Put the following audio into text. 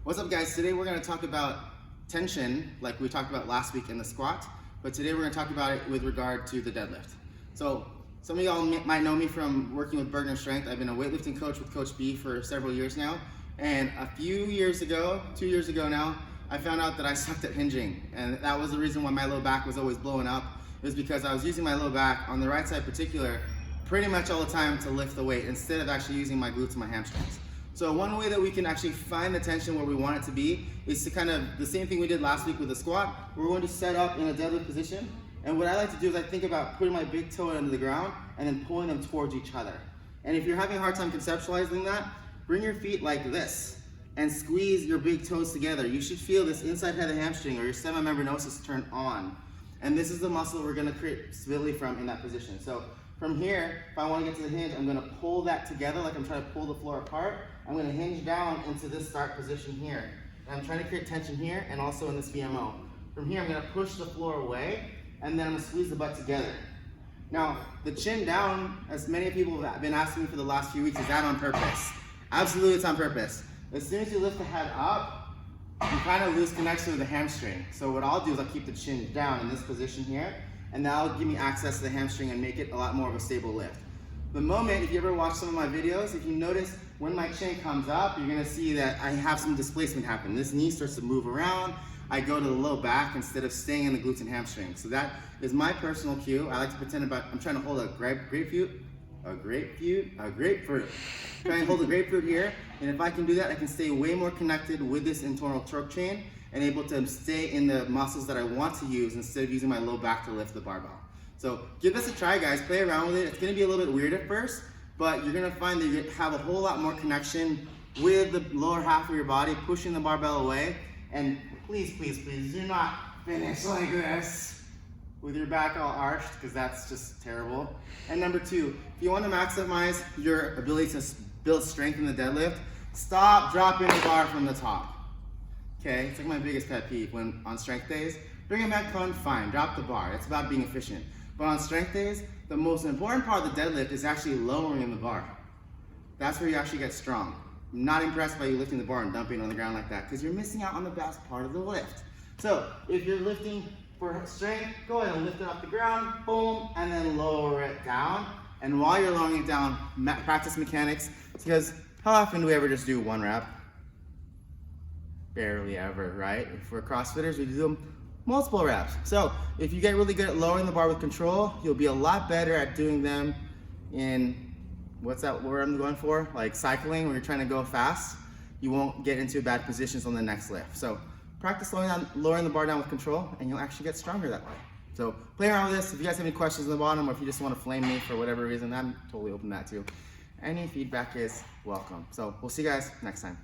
What's up, guys? Today we're going to talk about tension like we talked about last week in the squat, but today we're going to talk about it with regard to the deadlift. So some of y'all might know me from working with Bergner Strength. I've been a weightlifting coach with Coach B for several years now, and a few years ago, 2 years ago now, I found out that I sucked at hinging, and that was the reason why my low back was always blowing up. It was because I was using my low back on the right side in particular pretty much all the time to lift the weight instead of actually using my glutes and my hamstrings. So one way that we can actually find the tension where we want it to be is to kind of the same thing we did last week with the squat. We're going to set up in a deadlift position, and what I like to do is I think about putting my big toe into the ground and then pulling them towards each other. And if you're having a hard time conceptualizing that, bring your feet like this and squeeze your big toes together. You should feel this inside head of the hamstring or your semimembranosus turn on. And this is the muscle we're gonna create stability from in that position. So from here, if I wanna get to the hinge, I'm gonna pull that together like I'm trying to pull the floor apart. I'm gonna hinge down into this start position here. And I'm trying to create tension here and also in this VMO. From here, I'm gonna push the floor away and then I'm gonna squeeze the butt together. Now, the chin down, as many people have been asking me for the last few weeks, is that on purpose? Absolutely, it's on purpose. As soon as you lift the head up, you kind of lose connection with the hamstring. So what I'll do is I'll keep the chin down in this position here, and that'll give me access to the hamstring and make it a lot more of a stable lift. The moment, if you ever watch some of my videos, if you notice when my chin comes up, you're gonna see that I have some displacement happen. This knee starts to move around. I go to the low back instead of staying in the glutes and hamstrings. So that is my personal cue. I like to pretend I'm trying to hold a grapefruit. Try and hold a grapefruit here, and if I can do that, I can stay way more connected with this internal torque chain and able to stay in the muscles that I want to use instead of using my low back to lift the barbell. So give this a try, guys. Play around with it. It's gonna be a little bit weird at first, but you're gonna find that you have a whole lot more connection with the lower half of your body, pushing the barbell away. And please, please, please do not finish like this with your back all arched, because that's just terrible. And number two, if you want to maximize your ability to build strength in the deadlift, stop dropping the bar from the top. Okay, it's like my biggest pet peeve when on strength days. Bring it back on, fine, drop the bar. It's about being efficient. But on strength days, the most important part of the deadlift is actually lowering the bar. That's where you actually get strong. I'm not impressed by you lifting the bar and dumping it on the ground like that, because you're missing out on the best part of the lift. So if you're lifting for strength, go ahead and lift it off the ground, boom, and then lower it down. And while you're lowering it down, practice mechanics, because how often do we ever just do one rep? Barely ever, right? If we're CrossFitters, we do them multiple reps. So if you get really good at lowering the bar with control, you'll be a lot better at doing them in, what's that word I'm going for? Like cycling, where you're trying to go fast. You won't get into bad positions on the next lift. So practice lowering the bar down with control, and you'll actually get stronger that way. So play around with this. If you guys have any questions in the bottom, or if you just want to flame me for whatever reason, I'm totally open to that too. Any feedback is welcome. So we'll see you guys next time.